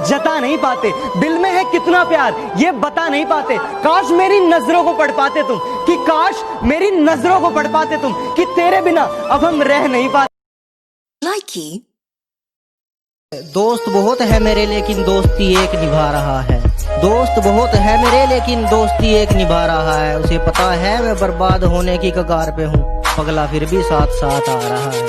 जता नहीं पाते, दिल में है कितना प्यार ये बता नहीं पाते। काश मेरी नजरों को पढ़ पाते तुम, कि काश मेरी नजरों को पढ़ पाते तुम, कि तेरे बिना अब हम रह नहीं पाते। दोस्त बहुत है मेरे लेकिन दोस्ती एक निभा रहा है। दोस्त बहुत है मेरे लेकिन दोस्ती एक निभा रहा है। उसे पता है मैं बर्बाद होने की कगार पे हूँ, पगला फिर भी साथ साथ आ रहा है।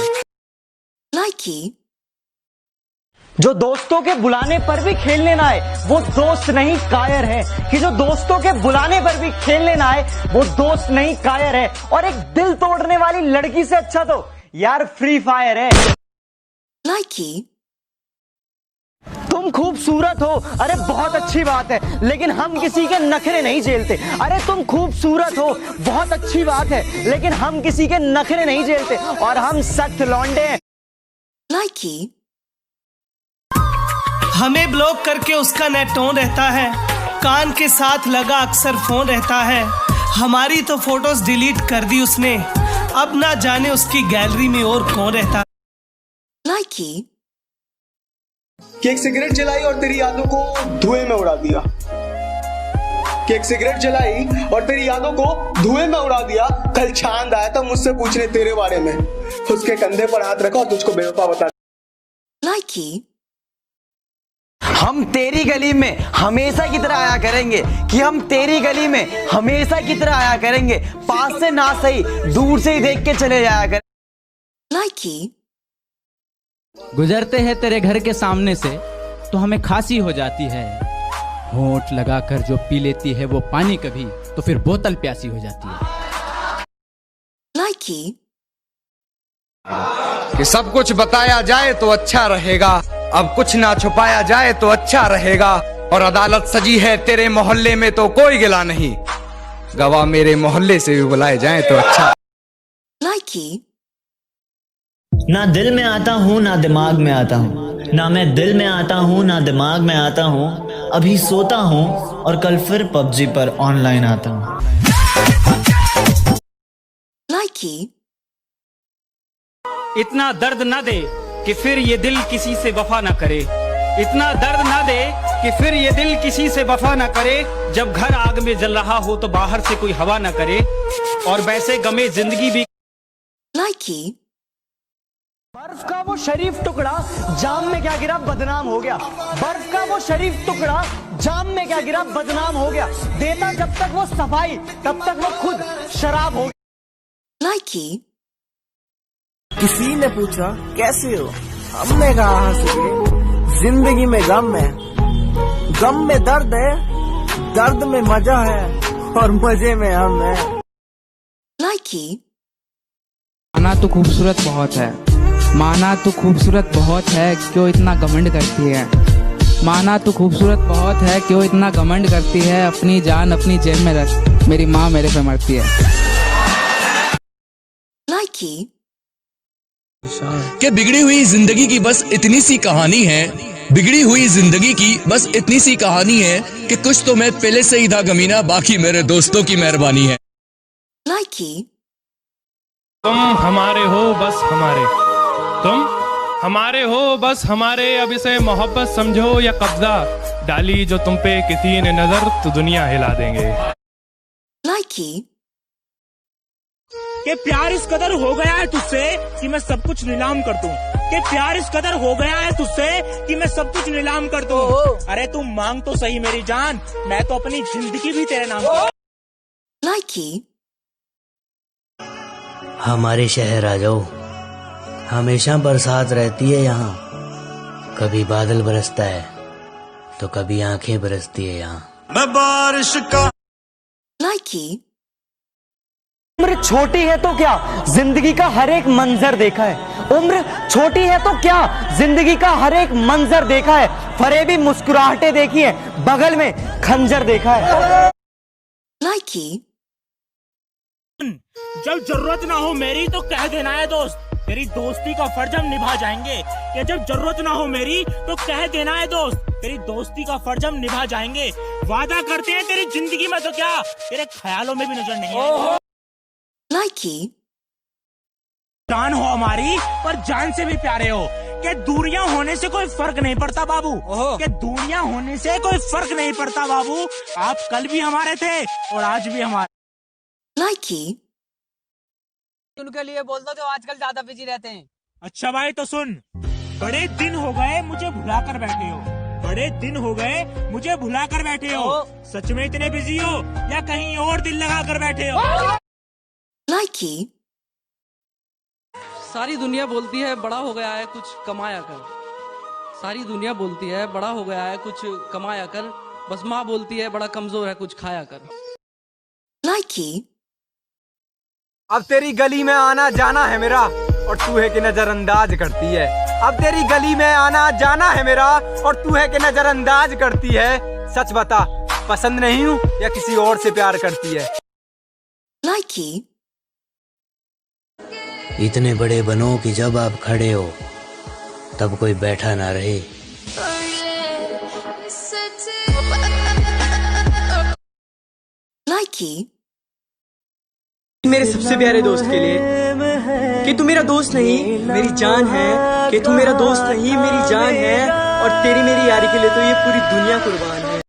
जो दोस्तों के बुलाने पर भी खेलने ना आए वो दोस्त नहीं कायर है, कि जो दोस्तों के बुलाने पर भी खेलने ना आए वो दोस्त नहीं कायर है। और एक दिल तोड़ने वाली लड़की से अच्छा तो यार फ्री फायर है। तुम खूबसूरत हो, अरे बहुत अच्छी बात है, लेकिन हम किसी के नखरे नहीं झेलते। अरे तुम खूबसूरत हो, बहुत अच्छी बात है, लेकिन हम किसी के नखरे नहीं झेलते, और हम सख्त लौंडे हैं। हमें ब्लॉक करके उसका नेट ऑन रहता है, कान के साथ लगा अक्सर फोन रहता है। हमारी तो फोटोज डिलीट कर दी उसने, अब ना जाने उसकी गैलरी में और कौन रहता है। कि एक सिगरेट जलाई और तेरी यादों को धुएं में उड़ा दिया। कि एक सिगरेट जलाई और तेरी यादों को धुएं में उड़ा दिया। कल चांद आया था मुझसे पूछने तेरे बारे में, उसके कंधे पर हाथ रखा और तुझको बेवफा बता। हम तेरी गली में हमेशा की तरह आया करेंगे, कि हम तेरी गली में हमेशा की तरह आया करेंगे। पास से ना सही दूर से ही देख के चले जाया करेंगे। गुजरते हैं तेरे घर के सामने से तो हमें खांसी हो जाती है। होंठ लगाकर जो पी लेती है वो पानी कभी, तो फिर बोतल प्यासी हो जाती है। कि सब कुछ बताया जाए तो अच्छा रहेगा, अब कुछ ना छुपाया जाए तो अच्छा रहेगा। और अदालत सजी है तेरे मोहल्ले में तो कोई गिला नहीं, गवाह मेरे मोहल्ले से भी बुलाए जाए तो अच्छा। ना दिल में आता हूँ ना दिमाग में आता हूँ, ना मैं दिल में आता हूँ ना दिमाग में आता हूँ। अभी सोता हूँ और कल फिर पबजी पर ऑनलाइन आता हूँ। इतना दर्द ना दे कि फिर ये दिल किसी से वफा ना करे, इतना दर्द ना दे कि फिर ये दिल किसी से वफा ना करे। जब घर आग में जल रहा हो तो बाहर से कोई हवा ना करे, और वैसे गमे जिंदगी भी। बर्फ का वो शरीफ टुकड़ा जाम में क्या गिरा बदनाम हो गया। बर्फ का वो शरीफ टुकड़ा जाम में क्या गिरा बदनाम हो गया। देता जब तक वो सफाई तब तक वो खुद शराब हो गया। किसी ने पूछा कैसे हो, हमने कहा हंस के। जिंदगी में गम में दर्द है, दर्द में मजा है और मजे में हम है। माना तो खूबसूरत बहुत है, माना तो खूबसूरत बहुत है, क्यों इतना घमंड करती है। माना तो खूबसूरत बहुत है, क्यों इतना घमंड करती है। अपनी जान अपनी जेब में रख, मेरी माँ मेरे पे मरती है। कि बिगड़ी हुई जिंदगी की बस इतनी सी कहानी है, बिगड़ी हुई जिंदगी की बस इतनी सी कहानी है कि कुछ तो मैं पहले से ही था कमीना, बाकी मेरे दोस्तों की मेहरबानी है। तुम हमारे हो बस हमारे, तुम हमारे हो बस हमारे। अब इसे मोहब्बत समझो या कब्जा, डाली जो तुम पे किसी ने नजर तो दुनिया हिला देंगे। कि प्यार इस कदर हो गया है तुझसे कि मैं सब कुछ नीलाम कर दूं। कि प्यार इस कदर हो गया है तुझसे कि मैं सब कुछ नीलाम कर दूं। अरे तू मांग तो सही मेरी जान, मैं तो अपनी जिंदगी भी तेरे नाम कर। हमारे शहर आ जाओ, हमेशा बरसात रहती है यहाँ। कभी बादल बरसता है तो कभी आंखें बरसती है यहाँ। मैं बारिश का उम्र छोटी है तो क्या जिंदगी का हर एक मंजर देखा है। उम्र छोटी है तो क्या जिंदगी का हर एक मंजर देखा है। फरेबी मुस्कुराहटें देखी है, बगल में खंजर देखा है। जब जरूरत ना हो मेरी तो कह देना है दोस्त, तेरी दोस्ती का फर्ज हम निभा जाएंगे। कि जब जरूरत ना हो मेरी तो कह देना है दोस्त, तेरी दोस्ती का फर्ज हम निभा जाएंगे। वादा करते हैं तेरी जिंदगी में तो क्या तेरे ख्यालों में भी नजर नहीं आएंगे। जान हो हमारी पर जान से भी प्यारे हो। कि दूरियां होने से कोई फर्क नहीं पड़ता बाबू, कि दूरियां होने से कोई फर्क नहीं पड़ता बाबू। आप कल भी हमारे थे और आज भी हमारे। उनके लिए बोल दो जो आजकल ज्यादा बिजी रहते हैं। अच्छा भाई तो सुन, बड़े दिन हो गए मुझे भुला कर बैठे हो, बड़े दिन हो गए मुझे भुला कर बैठे हो। सच में इतने बिजी हो या कहीं और दिल लगा कर बैठे हो? सारी दुनिया बोलती है बड़ा हो गया है कुछ कमाया कर, सारी दुनिया बोलती है बड़ा हो गया है कुछ कमाया कर, बस माँ बोलती है बड़ा कमजोर है कुछ खाया कर। अब तेरी गली में आना जाना है मेरा और तू है कि नजरअंदाज करती है। अब तेरी गली में आना जाना है मेरा और तू है कि नजरअंदाज करती है। सच बता, पसंद नहीं हूँ या किसी और से प्यार करती है? इतने बड़े बनो कि जब आप खड़े हो तब कोई बैठा ना रहे। मेरे सबसे प्यारे दोस्त के लिए कि तू मेरा दोस्त नहीं मेरी जान है, कि तू मेरा दोस्त नहीं मेरी जान है, और तेरी मेरी यारी के लिए तो ये पूरी दुनिया कुर्बान है।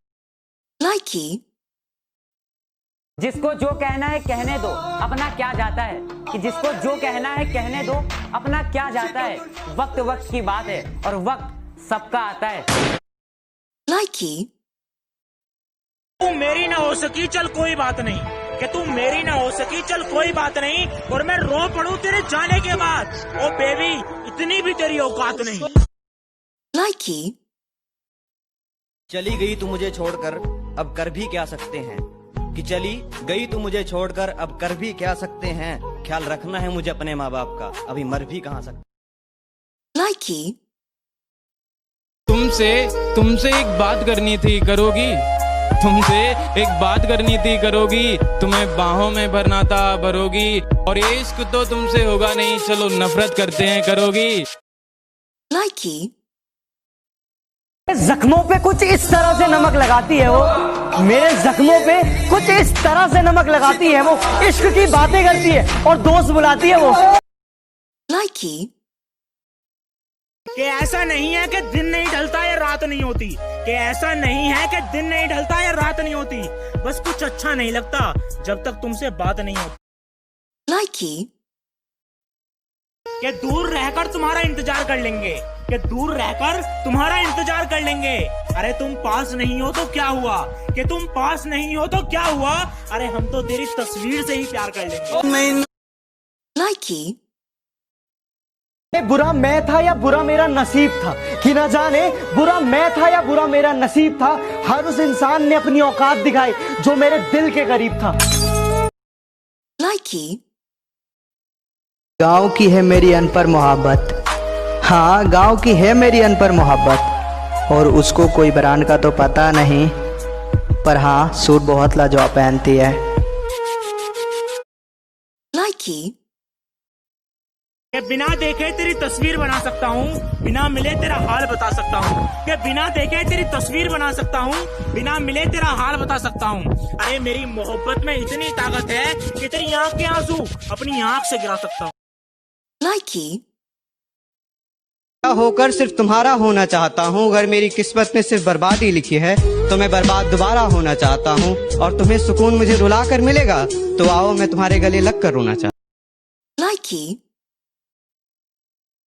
जिसको जो कहना है कहने दो, अपना क्या जाता है, कि जिसको जो कहना है कहने दो, अपना क्या जाता है। वक्त वक्त की बात है और वक्त सबका आता है। तू मेरी ना हो सकी चल कोई बात नहीं, कि तू मेरी ना हो सकी चल कोई बात नहीं, और मैं रो पड़ूं तेरे जाने के बाद। ओ बेबी इतनी भी तेरी औकात नहीं। चली गई तू मुझे छोड़कर अब कर भी क्या सकते हैं, कि चली गई तू मुझे छोड़कर अब कर भी क्या सकते हैं। ख्याल रखना है मुझे अपने माँ बाप का, अभी मर भी कहाँ सकते। तुमसे एक बात करनी थी, करोगी? तुमसे एक बात करनी थी, करोगी? तुम्हें बाहों में भरना था, भरोगी? और ये इश्क तो तुमसे होगा नहीं, चलो नफरत करते हैं, करोगी? जख्मों पे कुछ इस तरह से नमक लगाती है वो, मेरे जख्मों पे कुछ इस तरह से नमक लगाती है वो। इश्क की बातें करती है और दोस्त बुलाती है वो। कि ऐसा नहीं है कि दिन नहीं ढलता या रात नहीं होती, कि ऐसा नहीं है कि दिन नहीं ढलता या रात नहीं होती, बस कुछ अच्छा नहीं लगता जब तक तुमसे बात नहीं होती। कि दूर रहकर तुम्हारा इंतजार कर लेंगे, कि दूर रहकर तुम्हारा इंतजार कर लेंगे। अरे तुम पास नहीं हो तो क्या हुआ, कि तुम पास नहीं हो तो क्या हुआ, अरे हम तो तेरी तस्वीर से ही प्यार कर लेंगे। बुरा मैं था या बुरा मेरा नसीब था, कि ना जाने बुरा मैं था या बुरा मेरा नसीब था। हर उस इंसान ने अपनी औकात दिखाई जो मेरे दिल के करीब था। गाँव की है मेरी अनपढ़ मोहब्बत, हाँ गाँव की है मेरी अनपढ़ मोहब्बत, और उसको कोई ब्रांड का तो पता नहीं, पर हाँ सूट बहुत लाजवाब पहनती है। कि बिना देखे तेरी तस्वीर बना सकता हूँ, बिना मिले तेरा हाल बता सकता हूँ, कि बिना देखे तेरी तस्वीर बना सकता हूँ, बिना मिले तेरा हाल बता सकता हूँ। अरे मेरी मोहब्बत में इतनी ताकत है कि तेरी आंख के आंसू अपनी आंख से गिरा सकता हूँ। होकर सिर्फ तुम्हारा होना चाहता हूँ, अगर मेरी किस्मत में सिर्फ बर्बादी लिखी है तो मैं बर्बाद दोबारा होना चाहता हूँ, और तुम्हें सुकून मुझे रुला कर मिलेगा तो आओ मैं तुम्हारे गले लग कर रोना चाहता हूँ।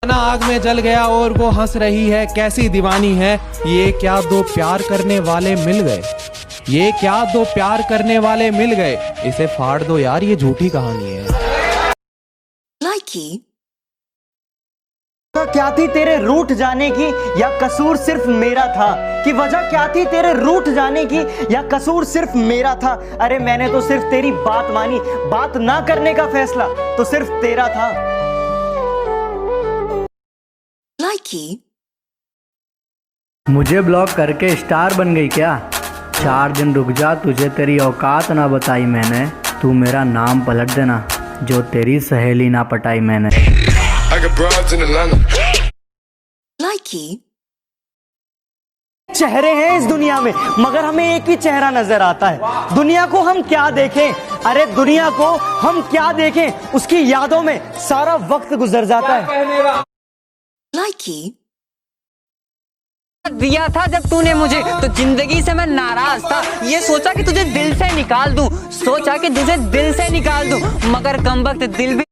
आग में जल गया और वो हंस रही है, कैसी दीवानी है ये, क्या दो प्यार करने वाले मिल गए, ये क्या दो प्यार करने वाले मिल गए, इसे फाड़ दो यार ये झूठी कहानी है। क्या थी तेरे रूठ जाने की या कसूर सिर्फ मेरा था, कि वजह क्या थी तेरे रूठ जाने की या कसूर सिर्फ मेरा था। अरे मैंने तो सिर्फ तेरी बात मानी, बात ना करने का फैसला तो सिर्फ तेरा था। मुझे ब्लॉक करके स्टार बन गई क्या? 4 दिन रुक जा, तुझे तेरी औकात ना बताई मैंने, तू मेरा नाम पलट देना जो तेरी सहेली ना पटाई मैंने। चेहरे हैं इस दुनिया में मगर हमें एक ही चेहरा नजर आता है। दुनिया को हम क्या देखें, अरे दुनिया को हम क्या देखें, उसकी यादों में सारा वक्त गुजर जाता है। दिया था जब तूने मुझे, तो जिंदगी से मैं नाराज था। ये सोचा कि तुझे दिल से निकाल दूं, सोचा कि तुझे दिल से निकाल दूं, मगर कमबख्त दिल भी